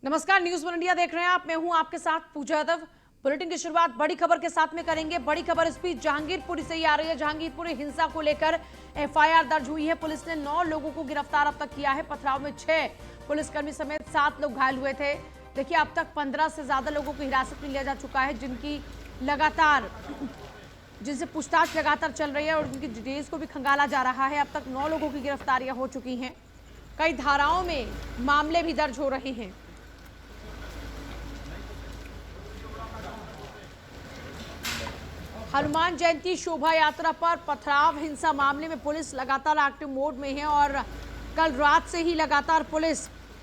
नमस्कार, news one India देख रहे हैं आप। मैं हूं आपके साथ पूजा यादव। बुलेटिन की शुरुआत बड़ी खबर के साथ में करेंगे। बड़ी खबर इस बीच जहांगीरपुरी से ही आ रही है। जहांगीरपुरी हिंसा को लेकर एफआईआर दर्ज हुई है। पुलिस ने 9 लोगों को गिरफ्तार अब तक किया है। पथराव में 6 पुलिसकर्मी समेत 7 लोग घायल हुए थे। देखिए, अब तक 15 से ज्यादा लोगों को हिरासत में लिया जा चुका है, जिनसे पूछताछ लगातार चल रही है और उनकी डिटेल्स को भी खंगाला जा रहा है। अब तक 9 लोगों की गिरफ्तारियां हो चुकी हैं। कई धाराओं में मामले भी दर्ज हो रहे हैं। हनुमान जयंती शोभा यात्रा पर पथराव हिंसा मामले में पुलिस लगातार एक्टिव मोड में है और कल रात से ही लगातार पुलिस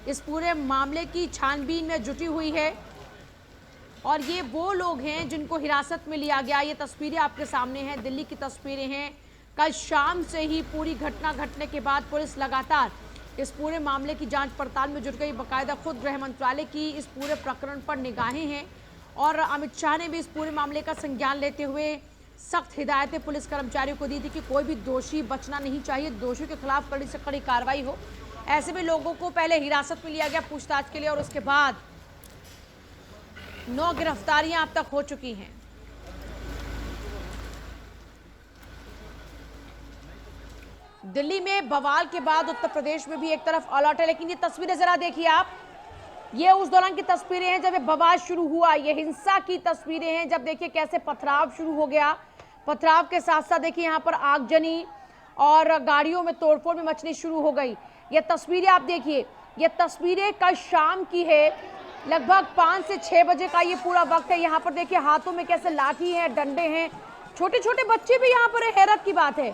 इस पूरे मामले की छानबीन में जुटी हुई है। और ये वो लोग हैं जिनको हिरासत में लिया गया। ये तस्वीरें आपके सामने हैं, दिल्ली की तस्वीरें हैं। कल शाम से ही पूरी घटना घटने के बाद पुलिस लगातार इस पूरे मामले की जांच पड़ताल में जुट गई। बाकायदा खुद गृह मंत्रालय की इस पूरे प्रकरण पर निगाहें हैं और अमित शाह ने भी इस पूरे मामले का संज्ञान लेते हुए सख्त हिदायतें पुलिस कर्मचारियों को दी थी कि कोई भी दोषी बचना नहीं चाहिए, दोषियों के खिलाफ कड़ी से कड़ी कार्रवाई हो। ऐसे में लोगों को पहले हिरासत में लिया गया पूछताछ के लिए और उसके बाद 9 गिरफ्तारियां अब तक हो चुकी हैं। दिल्ली में बवाल के बाद उत्तर प्रदेश में भी एक तरफ अलर्ट है, लेकिन ये तस्वीरें जरा देखिए आप। ये उस दौरान की तस्वीरें हैं जब ये बवाल शुरू हुआ। ये हिंसा की तस्वीरें हैं जब देखिए कैसे पथराव शुरू हो गया। पथराव के साथ साथ देखिए यहाँ पर आगजनी और गाड़ियों में तोड़फोड़ में मचनी शुरू हो गई। ये तस्वीरें आप देखिए, ये तस्वीरें कल शाम की है। लगभग 5 से 6 बजे का ये पूरा वक्त है। यहाँ पर देखिए हाथों में कैसे लाठी है, डंडे हैं, छोटे छोटे बच्चे भी यहाँ पर है। हैरत की बात है,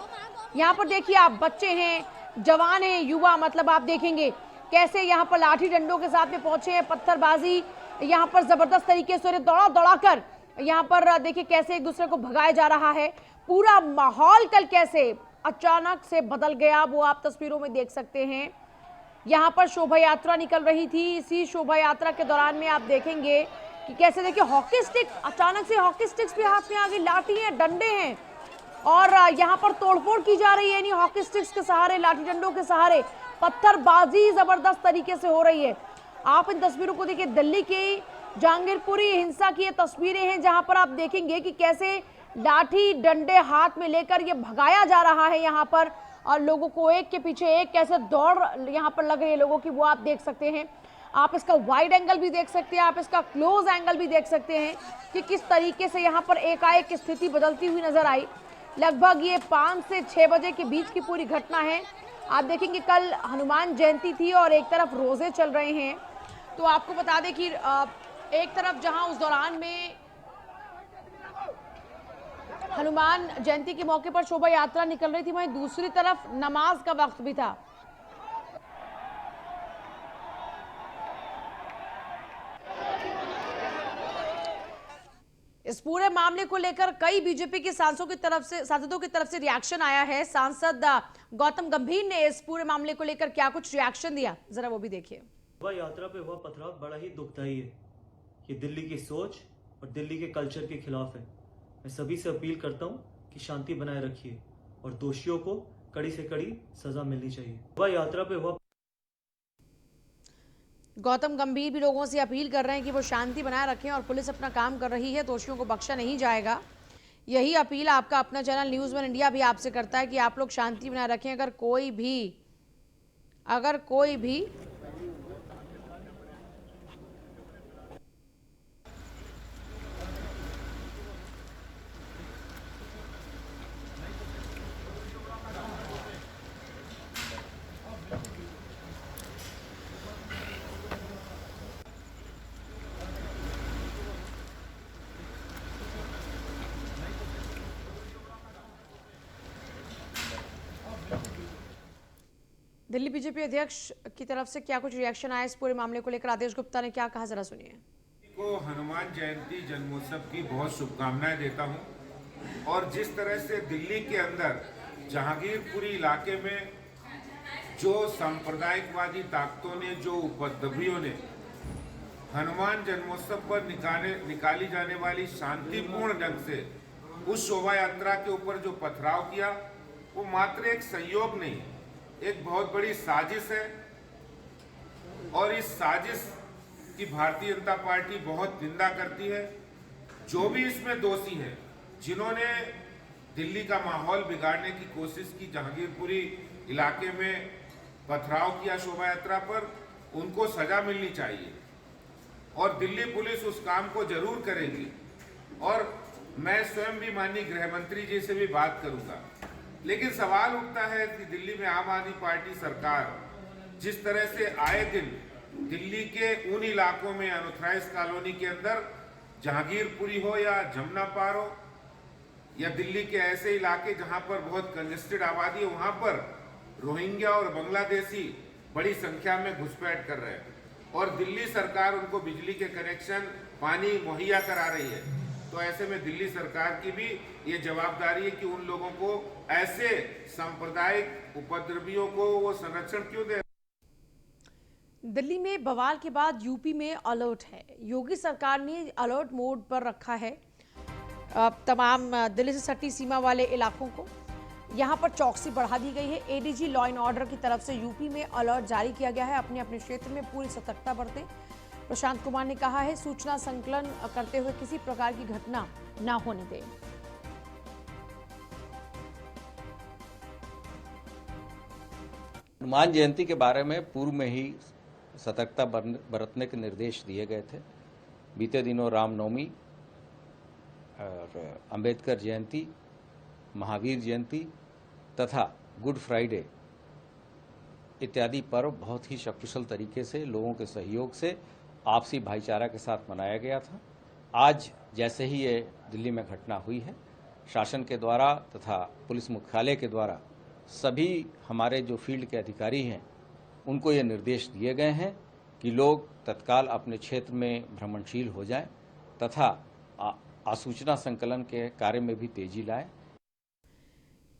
यहाँ पर देखिए आप, बच्चे हैं, जवान हैं, युवा, मतलब आप देखेंगे कैसे यहाँ पर लाठी डंडों के साथ में पहुंचे हैं। पत्थरबाजी यहाँ पर जबरदस्त तरीके से दौड़ा दौड़ा कर यहाँ पर देखिए कैसे एक दूसरे को भगाया जा रहा है। पूरा माहौल कल कैसे अचानक से बदल गया वो आप तस्वीरों में देख सकते हैं। यहाँ पर शोभा यात्रा निकल रही थी। इसी शोभा यात्रा के दौरान में आप देखेंगे कि कैसे देखिए हॉकी स्टिक, अचानक से हॉकी स्टिक्स भी हाथ में आ गई, लाठी है, डंडे हैं और यहाँ पर तोड़फोड़ की जा रही है। यानी हॉकी स्टिक्स के सहारे, लाठी डंडों के सहारे पत्थरबाजी जबरदस्त तरीके से हो रही है। आप इन तस्वीरों को देखिए, दिल्ली की जहांगीरपुरी हिंसा की ये तस्वीरें हैं जहां पर आप देखेंगे कि कैसे लाठी डंडे हाथ में लेकर ये भगाया जा रहा है यहाँ पर, और लोगों को एक के पीछे एक कैसे दौड़ यहाँ पर लग रही है लोगों की, वो आप देख सकते हैं। आप इसका वाइड एंगल भी देख सकते हैं, आप इसका क्लोज एंगल भी देख सकते हैं कि किस तरीके से यहाँ पर एकाएक स्थिति बदलती हुई नजर आई। लगभग ये 5 से 6 बजे के बीच की पूरी घटना है। आप देखेंगे कल हनुमान जयंती थी और एक तरफ रोजे चल रहे हैं। तो आपको बता दें कि एक तरफ जहां उस दौरान में हनुमान जयंती के मौके पर शोभा यात्रा निकल रही थी, वहीं दूसरी तरफ नमाज का वक्त भी था। इस पूरे मामले को लेकर कई बीजेपी के सांसदों की तरफ से रिएक्शन आया है। सांसद गौतम गंभीर ने इस पूरे मामले को लेकर क्या कुछ रिएक्शन दिया, जरा वो भी देखिए। शोभा यात्रा पे हुआ पथराव बड़ा ही दुखदाई है। ये दिल्ली की सोच और दिल्ली के कल्चर के खिलाफ है। मैं सभी से अपील करता हूँ कि शांति बनाए रखिए और दोषियों को कड़ी से कड़ी सजा मिलनी चाहिए। शोभा यात्रा पे हुआ गौतम गंभीर भी लोगों से अपील कर रहे हैं कि वो शांति बनाए रखें और पुलिस अपना काम कर रही है, दोषियों को बख्शा नहीं जाएगा। यही अपील आपका अपना चैनल न्यूज़ वन इंडिया भी आपसे करता है कि आप लोग शांति बनाए रखें। अगर कोई भी दिल्ली बीजेपी अध्यक्ष की तरफ से क्या कुछ रिएक्शन आया इस पूरे मामले को लेकर, आदेश गुप्ता ने क्या कहा, जरा सुनिए। को हनुमान जयंती जन्मोत्सव की बहुत शुभकामनाएं देता हूं। और जिस तरह से दिल्ली के अंदर जहांगीरपुरी इलाके में जो सांप्रदायिकवादी ताकतों ने, जो उपद्रवियों ने हनुमान जन्मोत्सव पर निकाली जाने वाली शांतिपूर्ण ढंग से उस शोभा यात्रा के ऊपर जो पथराव किया, वो मात्र एक संयोग नहीं, एक बहुत बड़ी साजिश है। और इस साजिश की भारतीय जनता पार्टी बहुत निंदा करती है। जो भी इसमें दोषी है, जिन्होंने दिल्ली का माहौल बिगाड़ने की कोशिश की, जहांगीरपुरी इलाके में पथराव किया शोभा यात्रा पर, उनको सजा मिलनी चाहिए और दिल्ली पुलिस उस काम को जरूर करेगी। और मैं स्वयं भी माननीय गृह मंत्री जी से भी बात करूंगा। लेकिन सवाल उठता है कि दिल्ली में आम आदमी पार्टी सरकार जिस तरह से आए दिन दिल्ली के उन इलाकों में, अनऑथराइज कॉलोनी के अंदर, जहांगीरपुरी हो या जमुना पार हो, या दिल्ली के ऐसे इलाके जहां पर बहुत कंजेस्टेड आबादी है, वहां पर रोहिंग्या और बांग्लादेशी बड़ी संख्या में घुसपैठ कर रहे हैं और दिल्ली सरकार उनको बिजली के कनेक्शन, पानी मुहैया करा रही है। तो ऐसे में दिल्ली सरकार की भी ये जवाबदारी है कि उन लोगों को, ऐसे सांप्रदायिक उपद्रवियों को वो संरक्षण क्यों दे। दिल्ली में बवाल के बाद यूपी में अलर्ट है। योगी सरकार ने अलर्ट मोड पर रखा है तमाम दिल्ली से सटी सीमा वाले इलाकों को। यहां पर चौकसी बढ़ा दी गई है। एडीजी लॉ एंड ऑर्डर की तरफ से यूपी में अलर्ट जारी किया गया है। अपने अपने क्षेत्र में पूरी सतर्कता बरतें। प्रशांत कुमार ने कहा है, सूचना संकलन करते हुए किसी प्रकार की घटना ना होने दें। हनुमान जयंती के बारे में पूर्व में ही सतर्कता बरतने के निर्देश दिए गए थे। बीते दिनों रामनवमी और अंबेडकर जयंती, महावीर जयंती तथा गुड फ्राइडे इत्यादि पर्व बहुत ही सकुशल तरीके से, लोगों के सहयोग से, आपसी भाईचारा के साथ मनाया गया था। आज जैसे ही ये दिल्ली में घटना हुई है, शासन के द्वारा तथा पुलिस मुख्यालय के द्वारा सभी हमारे जो फील्ड के अधिकारी हैं उनको ये निर्देश दिए गए हैं कि लोग तत्काल अपने क्षेत्र में भ्रमणशील हो जाएं तथा आसूचना संकलन के कार्य में भी तेजी लाएं।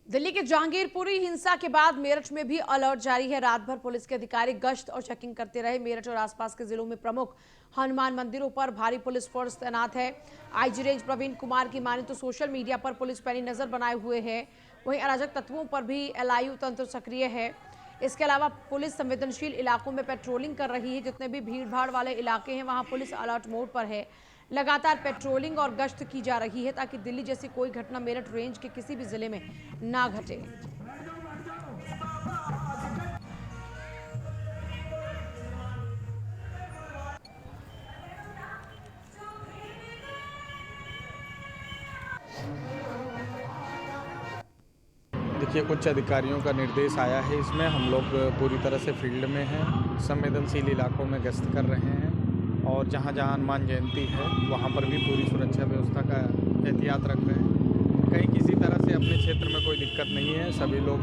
दिल्ली के जहांगीरपुरी हिंसा के बाद मेरठ में भी अलर्ट जारी है। रात भर पुलिस के अधिकारी गश्त और चेकिंग करते रहे। मेरठ और आसपास के जिलों में प्रमुख हनुमान मंदिरों पर भारी पुलिस फोर्स तैनात है। आईजी रेंज प्रवीण कुमार की माने तो सोशल मीडिया पर पुलिस पैनी नजर बनाए हुए है। वहीं अराजक तत्वों पर भी एलआईयू तंत्र सक्रिय है। इसके अलावा पुलिस संवेदनशील इलाकों में पेट्रोलिंग कर रही है। जितने भी भीड़ भाड़ वाले इलाके हैं वहां पुलिस अलर्ट मोड पर है। लगातार पेट्रोलिंग और गश्त की जा रही है ताकि दिल्ली जैसी कोई घटना मेरठ रेंज के किसी भी जिले में ना घटे। देखिए, उच्च अधिकारियों का निर्देश आया है। इसमें हम लोग पूरी तरह से फील्ड में हैं, संवेदनशील इलाकों में गश्त कर रहे हैं और जहां जहां हनुमान जयंती है वहां पर भी पूरी सुरक्षा व्यवस्था का एहतियात रख रहे हैं। कहीं किसी तरह से अपने क्षेत्र में कोई दिक्कत नहीं है। सभी लोग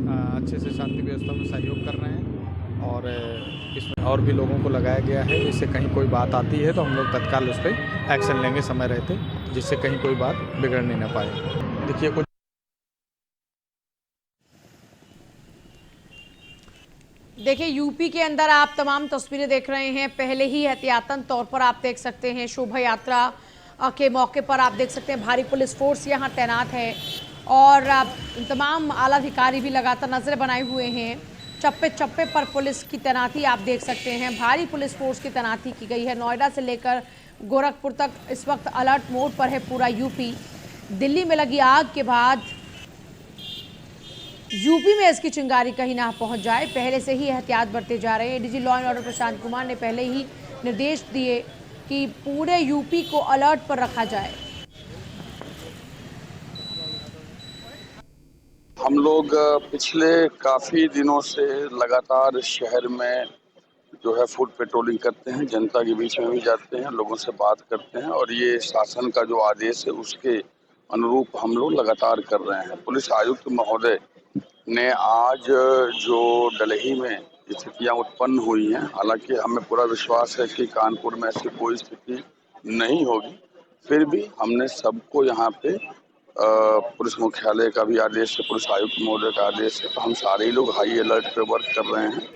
अच्छे से शांति व्यवस्था में सहयोग कर रहे हैं और इसमें और भी लोगों को लगाया गया है। इससे कहीं कोई बात आती है तो हम लोग तत्काल उस पर एक्शन लेंगे समय रहते, जिससे कहीं कोई बात बिगड़ने न पाए। देखिए, यूपी के अंदर आप तमाम तस्वीरें देख रहे हैं। पहले ही एहतियातन तौर पर आप देख सकते हैं, शोभा यात्रा के मौके पर आप देख सकते हैं भारी पुलिस फोर्स यहां तैनात है और तमाम आला अधिकारी भी लगातार नजरें बनाए हुए हैं। चप्पे चप्पे पर पुलिस की तैनाती आप देख सकते हैं। भारी पुलिस फोर्स की तैनाती की गई है। नोएडा से लेकर गोरखपुर तक इस वक्त अलर्ट मोड पर है पूरा यूपी। दिल्ली में लगी आग के बाद यूपी में इसकी चिंगारी कहीं ना पहुंच जाए, पहले से ही एहतियात बरते जा रहे हैं। ADG law and order Prashant Kumar ने पहले ही निर्देश दिए कि पूरे यूपी को अलर्ट पर रखा जाए। हम लोग पिछले काफी दिनों से लगातार शहर में जो है फुट पेट्रोलिंग करते हैं, जनता के बीच में भी जाते हैं, लोगों से बात करते हैं और ये शासन का जो आदेश है उसके अनुरूप हम लोग लगातार कर रहे हैं। पुलिस आयुक्त महोदय ने आज जो डलही में स्थितियां उत्पन्न हुई हैं, हालांकि हमें पूरा विश्वास है कि कानपुर में ऐसी कोई स्थिति नहीं होगी, फिर भी हमने सबको यहाँ पे पुलिस मुख्यालय का भी आदेश है, पुलिस आयुक्त महोदय का आदेश है, तो हम सारे लोग हाई अलर्ट पे वर्क कर रहे हैं।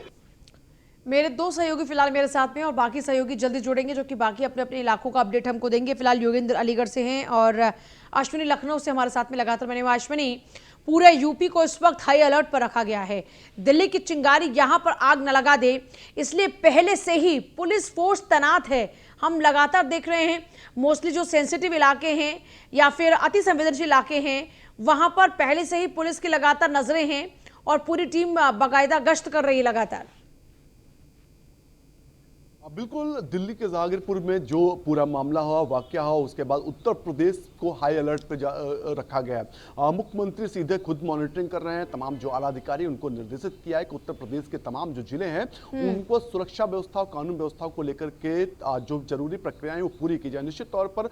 मेरे दो सहयोगी फिलहाल मेरे साथ में और बाकी सहयोगी जल्दी जुड़ेंगे जो कि बाकी अपने अपने इलाकों का अपडेट हमको देंगे। फिलहाल योगेंद्र अलीगढ़ से हैं और अश्विनी लखनऊ से हमारे साथ में लगातार बने हुए। अश्विनी, पूरे यूपी को इस वक्त हाई अलर्ट पर रखा गया है। दिल्ली की चिंगारी यहां पर आग न लगा दे, इसलिए पहले से ही पुलिस फोर्स तैनात है। हम लगातार देख रहे हैं मोस्टली जो सेंसिटिव इलाके हैं या फिर अति संवेदनशील इलाके हैं वहां पर पहले से ही पुलिस की लगातार नजरें हैं और पूरी टीम बाकायदा गश्त कर रही है लगातार। बिल्कुल, दिल्ली के जहांगीरपुर में जो पूरा मामला हुआ, वाकया हुआ, उसके बाद उत्तर प्रदेश को हाई अलर्ट पे रखा गया है। मुख्यमंत्री सीधे खुद मॉनिटरिंग कर रहे हैं। तमाम जो आला अधिकारी उनको निर्देशित किया है कि उत्तर प्रदेश के तमाम जो जिले हैं उनको सुरक्षा व्यवस्था और कानून व्यवस्था को लेकर के जो जरूरी प्रक्रियाएं वो पूरी की जाए। निश्चित तौर पर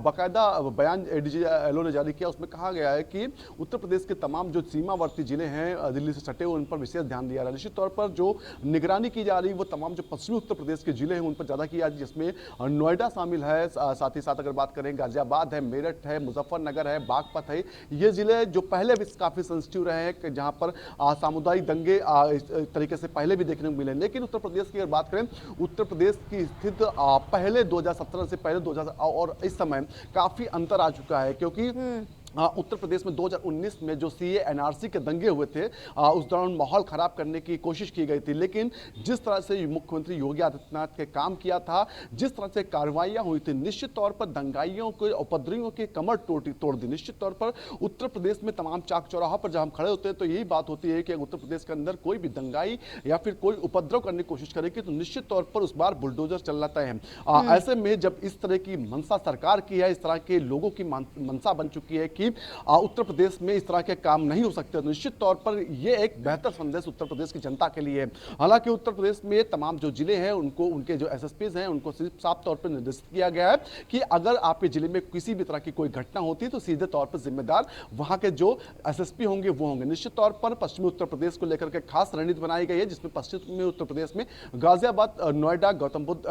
बाकायदा बयान एडीजी एलओ ने जारी किया, उसमें कहा गया है कि उत्तर प्रदेश के तमाम जो सीमावर्ती जिले हैं दिल्ली से सटे हुए, उन पर विशेष ध्यान दिया रहा है। निश्चित तौर पर जो निगरानी की जा रही है वो तमाम जो पश्चिमी उत्तर प्रदेश जिले हैं उन पर ज्यादा किया, जिसमें नोएडा शामिल है, साथ ही साथ अगर बात करें गाजियाबाद है, मेरठ है, मुजफ्फरनगर है, बागपत है। ये जिले जो पहले भी काफी सेंसिटिव रहे हैं, जहां पर सामुदायिक दंगे इस तरीके से पहले भी देखने को मिले। लेकिन उत्तर प्रदेश की अगर बात करें, उत्तर प्रदेश की स्थिति पहले 2017 से पहले 2000 और इस समय काफी अंतर आ चुका है, क्योंकि उत्तर प्रदेश में 2019 में जो सीए एनआरसी के दंगे हुए थे उस दौरान माहौल खराब करने की कोशिश की गई थी। लेकिन जिस तरह से मुख्यमंत्री योगी आदित्यनाथ के काम किया था, जिस तरह से कार्रवाइयां हुई थी, निश्चित तौर पर दंगाइयों को, उपद्रवियों के कमर तोड़ दी। निश्चित तौर पर उत्तर प्रदेश में तमाम चाक चौराहा पर जब हम खड़े होते हैं तो यही बात होती है कि उत्तर प्रदेश के अंदर कोई भी दंगाई या फिर कोई उपद्रव करने की कोशिश करेगी तो निश्चित तौर पर उस बार बुलडोजर चलना तय है। ऐसे में जब इस तरह की मंशा सरकार की है, इस तरह के लोगों की मंशा बन चुकी है कि उत्तर प्रदेश में इस तरह के काम नहीं हो सकते, तो निश्चित तौर पर यह एक बेहतर संदेश उत्तर प्रदेश की जनता के लिए है। हालांकि उत्तर प्रदेश में तमाम जो जिले हैं उनको, उनके जो एसएसपीज हैं उनको सिर्फ साफ तौर पर निर्देशित किया गया है कि अगर आपके जिले में किसी भी तरह की कोई घटना होती है तो सीधे तौर पर जिम्मेदार वहां के जो एसएसपी होंगे वो होंगे। निश्चित तौर पर पश्चिमी उत्तर प्रदेश को लेकर के खास रणनीति बनाई गई है, जिसमें पश्चिमी उत्तर प्रदेश में गाजियाबाद, नोएडा, गौतम बुद्ध,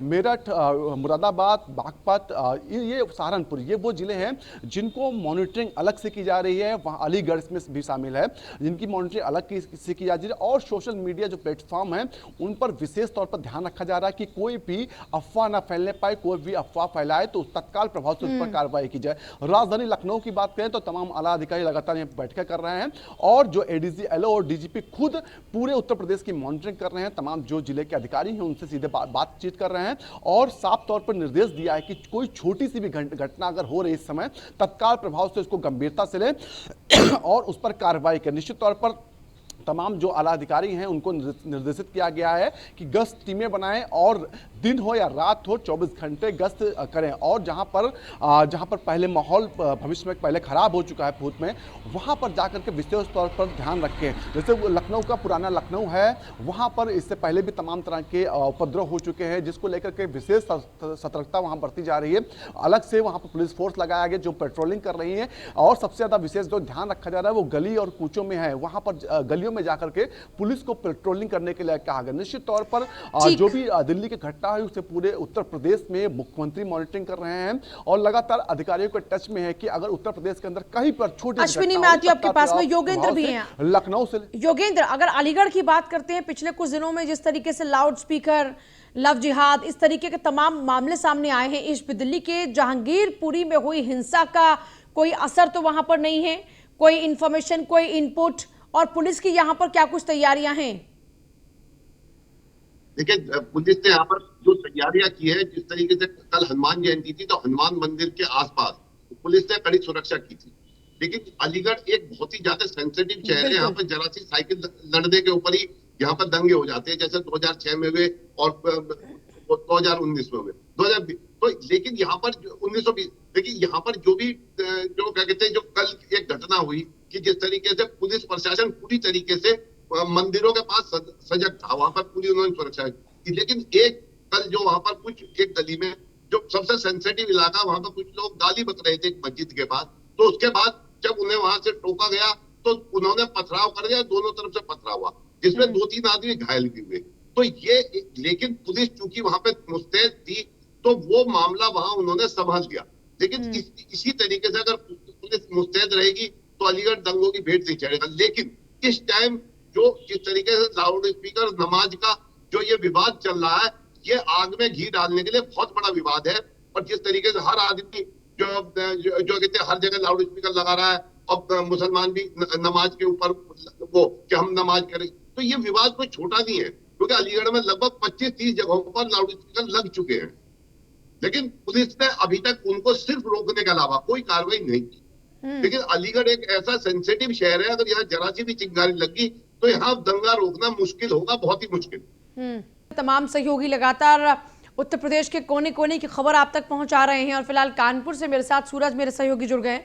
मेरठ, मुरादाबाद, बागपत, ये सहारनपुर, ये वो जिले हैं जिनको मॉनिटरिंग अलग से की जा रही है। वहां अलीगढ़ इसमें भी शामिल है, जिनकी मॉनिटरिंग अलग से की जा रही है। और सोशल मीडिया जो प्लेटफॉर्म है उन पर विशेष तौर पर ध्यान रखा जा रहा है कि कोई भी अफवाह ना फैलने पाए, कोई भी अफवाह फैलाए तो तत्काल प्रभाव से उस पर कार्रवाई की जाए। राजधानी लखनऊ की बात करें तो तमाम आला अधिकारी लगातार यहाँ बैठकें कर रहे हैं और जो एडीजी एलओ और डीजीपी खुद पूरे उत्तर प्रदेश की मॉनिटरिंग कर रहे हैं। तमाम जो जिले के अधिकारी हैं उनसे सीधे बातचीत कर रहे हैं और साफ तौर पर निर्देश दिया है कि कोई छोटी सी भी घटना अगर हो रही इस समय, तत्काल प्रभाव से उसको गंभीरता से ले और उस पर कार्रवाई करें। निश्चित तौर पर तमाम जो आला अधिकारी हैं उनको निर्देशित किया गया है कि गश्त टीमें बनाएं और दिन हो या रात हो 24 घंटे गश्त करें। और जहां पर पहले माहौल भविष्य में पहले खराब हो चुका है भूत में, वहां पर जाकर के विशेष तौर पर ध्यान रखें। जैसे लखनऊ का पुराना लखनऊ है, वहां पर इससे पहले भी तमाम तरह के उपद्रव हो चुके हैं, जिसको लेकर के विशेष सतर्कता वहां बरती जा रही है। अलग से वहां पर पुलिस फोर्स लगाया गया जो पेट्रोलिंग कर रही है और सबसे ज्यादा विशेष जो ध्यान रखा जा रहा है वो गली और कूचों में है। वहां पर गलियों में जाकर के पुलिस को पेट्रोलिंग करने के लिए कहा गया। निश्चित तौर पर जो भी दिल्ली की घटना है उसे पूरे उत्तर प्रदेश में मुख्यमंत्री मॉनिटरिंग कर रहे हैं और लगातार अधिकारियों के टच में है कि अगर उत्तर प्रदेश के अंदर कहीं पर छोटी अश्विनी, मैं आती हूं आपके पास में, योगेंद्र भी हैं लखनऊ से। योगेंद्र, अगर अलीगढ़ की बात करते हैं, पिछले कुछ दिनों में जिस तरीके से लाउड स्पीकर, लव जिहाद, इस तरीके के तमाम मामले सामने आए हैं, इस दिल्ली के जहांगीरपुरी में हुई हिंसा का कोई असर तो वहां पर नहीं है, कोई इंफॉर्मेशन, कोई इनपुट, और पुलिस की यहाँ पर क्या कुछ तैयारियां हैं? देखिए, पुलिस ने यहाँ पर जो तैयारियां की है, जिस तरीके से कल हनुमान जयंती थी तो हनुमान मंदिर के आसपास पुलिस ने कड़ी सुरक्षा की थी। लेकिन अलीगढ़ एक बहुत ही ज्यादा सेंसिटिव शहर है, यहाँ पर जरा सी साइकिल लड़ने के ऊपर ही यहाँ पर दंगे हो जाते हैं, जैसे 2006 में हुए और 2019 में हुए, 2020। तो लेकिन यहाँ पर 1920, लेकिन यहाँ पर जो भी जो क्या कहते हैं, जो कल एक घटना हुई कि जिस तरीके से पुलिस प्रशासन पूरी तरीके से मंदिरों के पास सजग था, वहां पर पूरी उन्होंने सुरक्षा की। लेकिन एक कल जो वहां पर कुछ एक गली में जो सबसे सेंसिटिव इलाका, वहां पर कुछ लोग गाली बक रहे थे मस्जिद के पास, तो उसके बाद जब उन्हें वहां से टोका गया तो उन्होंने पथराव कर दिया, दोनों तरफ से पथराव हुआ जिसमें 2-3 आदमी घायल भी हुए। तो ये, लेकिन पुलिस चूंकि वहां पे मुस्तैद थी तो वो मामला वहां उन्होंने संभाल लिया। लेकिन इसी तरीके से अगर पुलिस मुस्तैद रहेगी तो अलीगढ़ दंगों की भेंट नहीं चढ़ेगा। लेकिन इस टाइम जो जिस तरीके से लाउड स्पीकर, नमाज का जो ये विवाद चल रहा है, ये आग में घी डालने के लिए बहुत बड़ा विवाद है। और जिस तरीके से हर आदमी जो कहते हैं हर जगह लाउड स्पीकर लगा रहा है, और मुसलमान भी नमाज के ऊपर वो कि हम नमाज करें। तो ये विवाद कोई छोटा नहीं है, क्योंकि अलीगढ़ में लगभग 25-30 जगहों पर लाउड स्पीकर लग चुके हैं, लेकिन पुलिस ने अभी तक उनको सिर्फ रोकने के अलावा कोई कार्रवाई नहीं की। लेकिन अलीगढ़ एक ऐसा सेंसिटिव शहर है, अगर यहाँ जरा सी भी चिंगारी लगी तो यहाँ दंगा रोकना मुश्किल होगा, बहुत ही मुश्किल। तमाम सहयोगी लगातार उत्तर प्रदेश के कोने कोने की खबर आप तक पहुंचा रहे हैं और फिलहाल कानपुर से मेरे साथ सूरज मेरे सहयोगी जुड़ गए।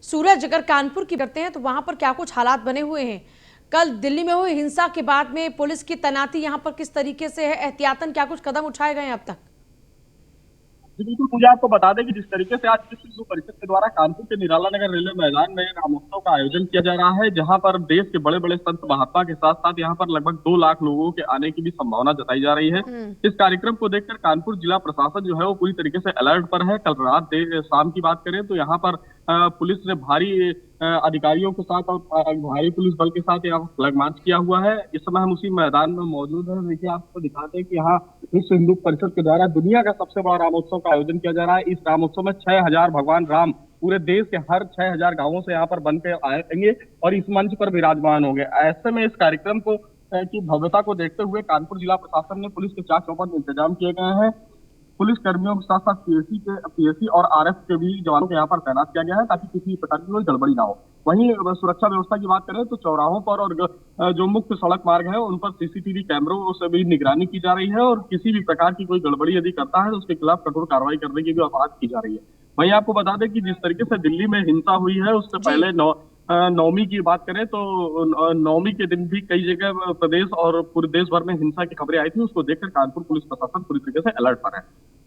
सूरज, अगर कानपुर की करते हैं तो वहां पर क्या कुछ हालात बने हुए हैं? कल दिल्ली में हुई हिंसा के बाद में पुलिस की तैनाती यहां पर किस तरीके से है? एहतियातन क्या कुछ कदम उठाए गए हैं अब तक? बिल्कुल, मुझे आपको बता दें कि जिस तरीके से आज विश्व हिंदू परिषद के द्वारा कानपुर के निराला नगर रेलवे मैदान में रामोत्सव का आयोजन किया जा रहा है, जहां पर देश के बड़े बड़े संत महात्मा के साथ साथ यहां पर लगभग 2 लाख लोगों के आने की भी संभावना जताई जा रही है। इस कार्यक्रम को देखकर कानपुर जिला प्रशासन जो है वो पूरी तरीके से अलर्ट पर है। कल रात शाम की बात करें तो यहाँ पर पुलिस ने भारी अधिकारियों के साथ और भारी पुलिस बल के साथ यहाँ फ्लैग मार्च किया हुआ है। इस समय हम उसी मैदान में मौजूद हैं। देखिए, आपको दिखाते हैं कि यहाँ विश्व हिंदू परिषद के द्वारा दुनिया का सबसे बड़ा रामोत्सव का आयोजन किया जा रहा है। इस रामोत्सव में 6000 भगवान राम पूरे देश के हर 6000 गांवों से यहाँ पर बन के आएंगे और इस मंच पर विराजमान होंगे। ऐसे में इस कार्यक्रम को की भव्यता को देखते हुए कानपुर जिला प्रशासन ने पुलिस के 4 चौपट इंतजाम किए गए हैं। पुलिस कर्मियों के साथ साथ पीएसी और आरएफ के भी जवानों को यहाँ पर तैनात किया गया है ताकि किसी प्रकार की कोई गड़बड़ी ना हो। वहीं सुरक्षा व्यवस्था की बात करें तो चौराहों पर और जो मुख्य सड़क मार्ग है उन पर सीसीटीवी कैमरों से भी निगरानी की जा रही है और किसी भी प्रकार की कोई गड़बड़ी यदि करता है तो उसके खिलाफ कठोर कार्रवाई करने की भी बात की जा रही है। वहीं आपको बता दें कि जिस तरीके से दिल्ली में हिंसा हुई है उससे पहले नवमी की बात करें तो नवमी के दिन भी कई जगह प्रदेश और पूरे देश भर में हिंसा की खबरें आई थी। उसको देखकर कानपुर पुलिस प्रशासन पूरी तरीके से अलर्ट पर है।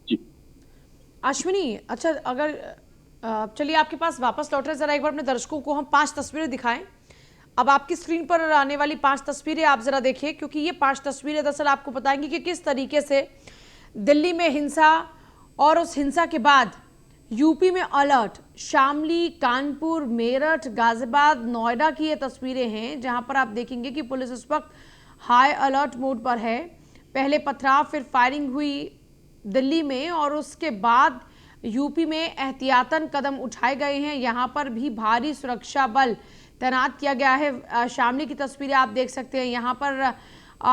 जी अश्विनी, अच्छा, अगर चलिए आपके पास वापस लौट रहे, जरा एक बार अपने दर्शकों को हम 5 तस्वीरें दिखाएं। अब आपकी स्क्रीन पर आने वाली 5 तस्वीरें आप जरा देखिए, क्योंकि ये 5 तस्वीरें दरअसल आपको बताएंगी कि किस तरीके से दिल्ली में हिंसा और उस हिंसा के बाद यूपी में अलर्ट। शामली, कानपुर, मेरठ, गाजियाबाद, नोएडा की ये तस्वीरें हैं जहां पर आप देखेंगे कि पुलिस इस वक्त हाई अलर्ट मोड पर है। पहले पथराव फिर फायरिंग हुई दिल्ली में और उसके बाद यूपी में एहतियातन कदम उठाए गए हैं। यहाँ पर भी भारी सुरक्षा बल तैनात किया गया है। शामली की तस्वीरें आप देख सकते हैं, यहाँ पर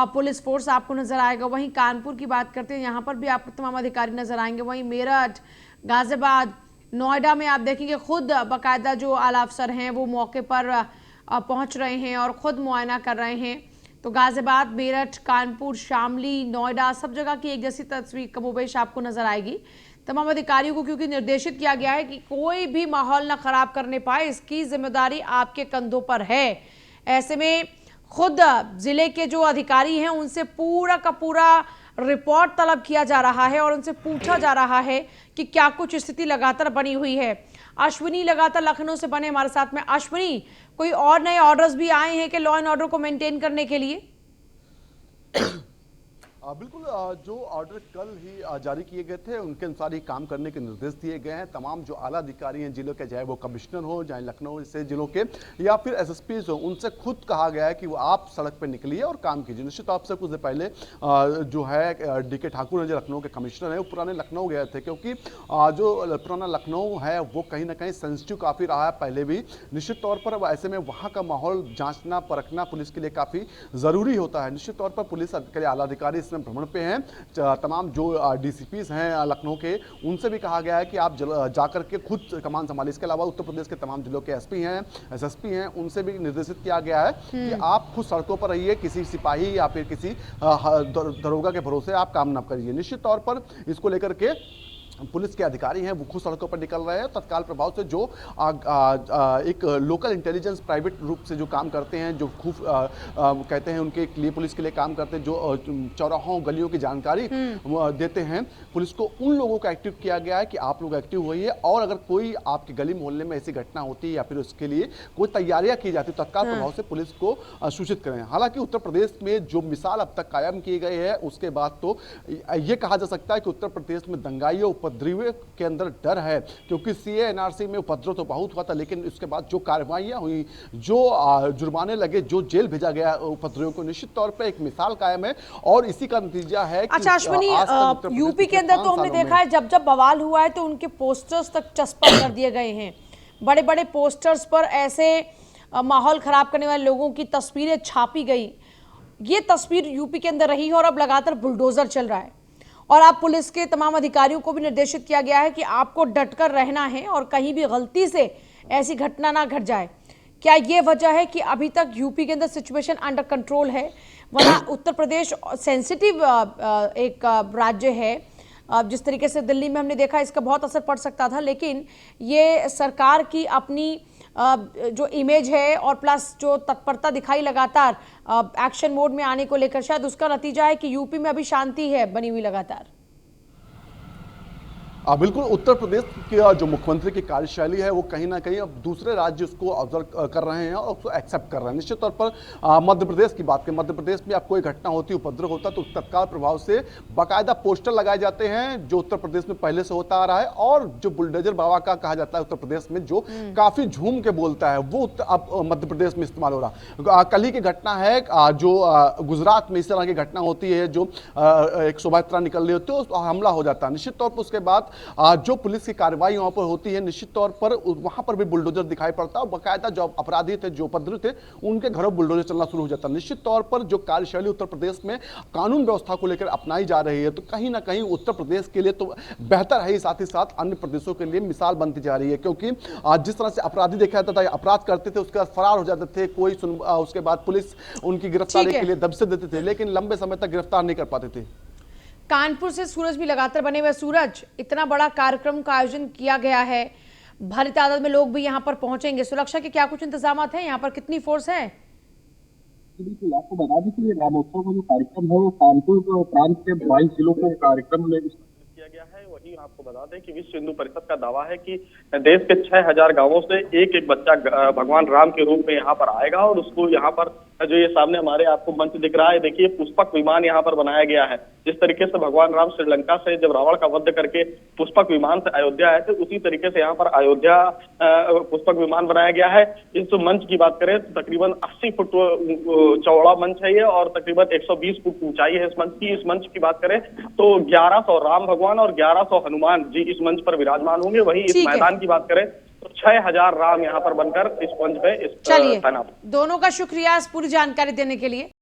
पुलिस फोर्स आपको नजर आएगा। वहीं कानपुर की बात करते हैं, यहाँ पर भी आपको तमाम अधिकारी नजर आएंगे। वहीं मेरठ, गाजियाबाद, नोएडा में आप देखेंगे खुद बाकायदा जो आला अफसर हैं वो मौके पर पहुंच रहे हैं और खुद मुआयना कर रहे हैं। तो गाजियाबाद, मेरठ, कानपुर, शामली, नोएडा सब जगह की एक जैसी तस्वीर कमोबेश आपको नजर आएगी। तमाम अधिकारियों को क्योंकि निर्देशित किया गया है कि कोई भी माहौल ना खराब करने पाए, इसकी जिम्मेदारी आपके कंधों पर है। ऐसे में खुद जिले के जो अधिकारी हैं उनसे पूरा का पूरा रिपोर्ट तलब किया जा रहा है और उनसे पूछा जा रहा है कि क्या कुछ स्थिति लगातार बनी हुई है। अश्विनी लगातार लखनऊ से बने हमारे साथ में। अश्विनी, कोई और नए ऑर्डर्स भी आए हैं कि लॉ एंड ऑर्डर को मेंटेन करने के लिए? बिल्कुल, जो ऑर्डर कल ही जारी किए गए थे उनके अनुसार ही काम करने के निर्देश दिए गए हैं। तमाम जो आला अधिकारी हैं जिलों के, चाहे वो कमिश्नर हो, चाहे लखनऊ से जिलों के या फिर एसएसपीज हो, उनसे खुद कहा गया है कि वो आप सड़क पर निकलिए और काम कीजिए। निश्चित तौर से कुछ देर पहले जो है डीके ठाकुर हैं जो लखनऊ के कमिश्नर हैं, वो पुराने लखनऊ गए थे क्योंकि जो पुराना लखनऊ है वो कहीं ना कहीं सेंसिटिव काफ़ी रहा है पहले भी। निश्चित तौर पर ऐसे में वहाँ का माहौल जाँचना परखना पुलिस के लिए काफ़ी ज़रूरी होता है। निश्चित तौर पर पुलिस के आला अधिकारी भ्रमण पे हैं। तमाम जो डीसीपीज हैं लखनऊ के, उनसे भी कहा गया है कि आप जाकर के खुद कमान संभालिए। इसके अलावा उत्तर प्रदेश के तमाम जिलों के एसपी हैं, एसएसपी हैं, उनसे भी निर्देशित किया गया है कि आप खुद सड़कों पर रहिए, किसी सिपाही या फिर किसी दरोगा के भरोसे आप काम न करिए। निश्चित तौर पर इसको लेकर के पुलिस के अधिकारी हैं वो खुद सड़कों पर निकल रहे हैं। तत्काल प्रभाव से जो एक लोकल इंटेलिजेंस प्राइवेट रूप से जो काम करते हैं, जो खूब कहते हैं उनके लिए पुलिस के लिए काम करते हैं, जो चौराहों गलियों की जानकारी देते हैं, पुलिस को उन लोगों को एक्टिव किया गया है कि आप लोग एक्टिव होइए और अगर कोई आपके गली मोहल्ले में ऐसी घटना होती है या फिर उसके लिए कोई तैयारियां की जाती है तत्काल प्रभाव से पुलिस को सूचित करें। हालांकि उत्तर प्रदेश में जो मिसाल अब तक कायम की गई है उसके बाद तो ये कहा जा सकता है कि उत्तर प्रदेश में दंगाइयों उपद्रवियों के अंदर डर है, क्योंकि सीए एनआरसी में उपद्रव तो बहुत हुआ था, लेकिन उसके बाद जो कार्रवाइयां हुई, जो जुर्माने लगे, जो जेल भेजा गया उपद्रवियों को, निश्चित तौर पे एक मिसाल कायम है और इसी का नतीजा है कि अच्छा अश्विनी, यूपी के अंदर तो हमने देखा है जब जब बवाल हुआ है तो उनके पोस्टर्स तक चस्पा कर दिए गए हैं। बड़े बड़े पोस्टर्स पर ऐसे माहौल खराब करने वाले लोगों की तस्वीरें छापी गई। ये तस्वीर यूपी के अंदर रही है और अब लगातार बुलडोजर चल रहा है और आप पुलिस के तमाम अधिकारियों को भी निर्देशित किया गया है कि आपको डटकर रहना है और कहीं भी गलती से ऐसी घटना ना घट जाए। क्या ये वजह है कि अभी तक यूपी के अंदर सिचुएशन अंडर कंट्रोल है? वरना उत्तर प्रदेश सेंसिटिव एक राज्य है, जिस तरीके से दिल्ली में हमने देखा इसका बहुत असर पड़ सकता था, लेकिन ये सरकार की अपनी जो इमेज है और प्लस जो तत्परता दिखाई लगातार एक्शन मोड में आने को लेकर, शायद उसका नतीजा है कि यूपी में अभी शांति है बनी हुई लगातार। बिल्कुल, उत्तर प्रदेश की जो मुख्यमंत्री की कार्यशैली है वो कहीं ना कहीं अब दूसरे राज्य उसको ऑब्जर्व कर रहे हैं और उसको एक्सेप्ट कर रहे हैं। निश्चित तौर पर मध्य प्रदेश की बात करें, मध्य प्रदेश में अब कोई घटना होती, उपद्रव होता तो तत्काल प्रभाव से बाकायदा पोस्टर लगाए जाते हैं जो उत्तर प्रदेश में पहले से होता आ रहा है। और जो बुलडोजर बाबा का कहा जाता है उत्तर प्रदेश में, जो काफी झूम के बोलता है, वो अब मध्य प्रदेश में इस्तेमाल हो रहा। कल ही की घटना है जो गुजरात में इस तरह की घटना होती है, जो एक शोभा यात्रा निकल रही होती है, उस हमला हो जाता है। निश्चित तौर पर उसके बाद जो पुलिस की कार्रवाई वहां पर होती है, निश्चित तौर पर वहां पर भी बुलडोजर दिखाई पड़ता है और बाकायदा जो अपराधी थे, जो उपद्रवी थे, उनके घरों बुलडोजर चलना शुरू हो जाता है। निश्चित तौर पर जो कार्यशैली उत्तर प्रदेश में कानून व्यवस्था को लेकर अपनाई जा रही है, तो कहीं ना कहीं उत्तर प्रदेश के लिए तो बेहतर है, साथ ही साथ अन्य प्रदेशों के लिए मिसाल बनती जा रही है। क्योंकि जिस तरह से अपराधी देखा जाता था, अपराध करते थे, उसके बाद फरार हो जाते थे, कोई उसके बाद पुलिस उनकी गिरफ्तारी के लिए दबसे देते थे, लेकिन लंबे समय तक गिरफ्तार नहीं कर पाते थे। कानपुर से सूरज भी लगातार बने हुए। सूरज, इतना बड़ा कार्यक्रम का आयोजन किया गया है, भारी तादाद में लोग भी यहाँ पर पहुंचेंगे, सुरक्षा के क्या कुछ इंतजाम हैं? यहाँ पर कितनी फोर्स है? बिल्कुल, आपको बता दें कि ये रामोत्सव का जो कार्यक्रम है वो कानपुर प्रांत के 22 जिलों के कार्यक्रम में किया गया है। वहीं आपको बता दें कि विश्व हिंदू परिषद का दावा है कि देश के 6000 गांवों से एक एक बच्चा भगवान राम के रूप में यहाँ पर आएगा और उसको यहाँ पर जो ये सामने हमारे आपको मंच दिख रहा है, देखिए पुष्पक विमान यहाँ पर बनाया गया है। जिस तरीके से भगवान राम श्रीलंका से जब रावण का वध करके पुष्पक विमान से अयोध्या आए थे, उसी तरीके से यहाँ पर अयोध्या पुष्पक विमान बनाया गया है। इस मंच की बात करें तो तकरीबन 80 फुट चौड़ा मंच है ये और तकरीबन 120 फुट ऊंचाई है इस मंच की। इस मंच की बात करें तो 1100 राम भगवान और 1100 हनुमान जी इस मंच पर विराजमान होंगे। वहीं इस मैदान की बात करें तो 6000 राम यहाँ पर बनकर इस मंच पे चलिए, दोनों का शुक्रिया इस पूरी जानकारी देने के लिए।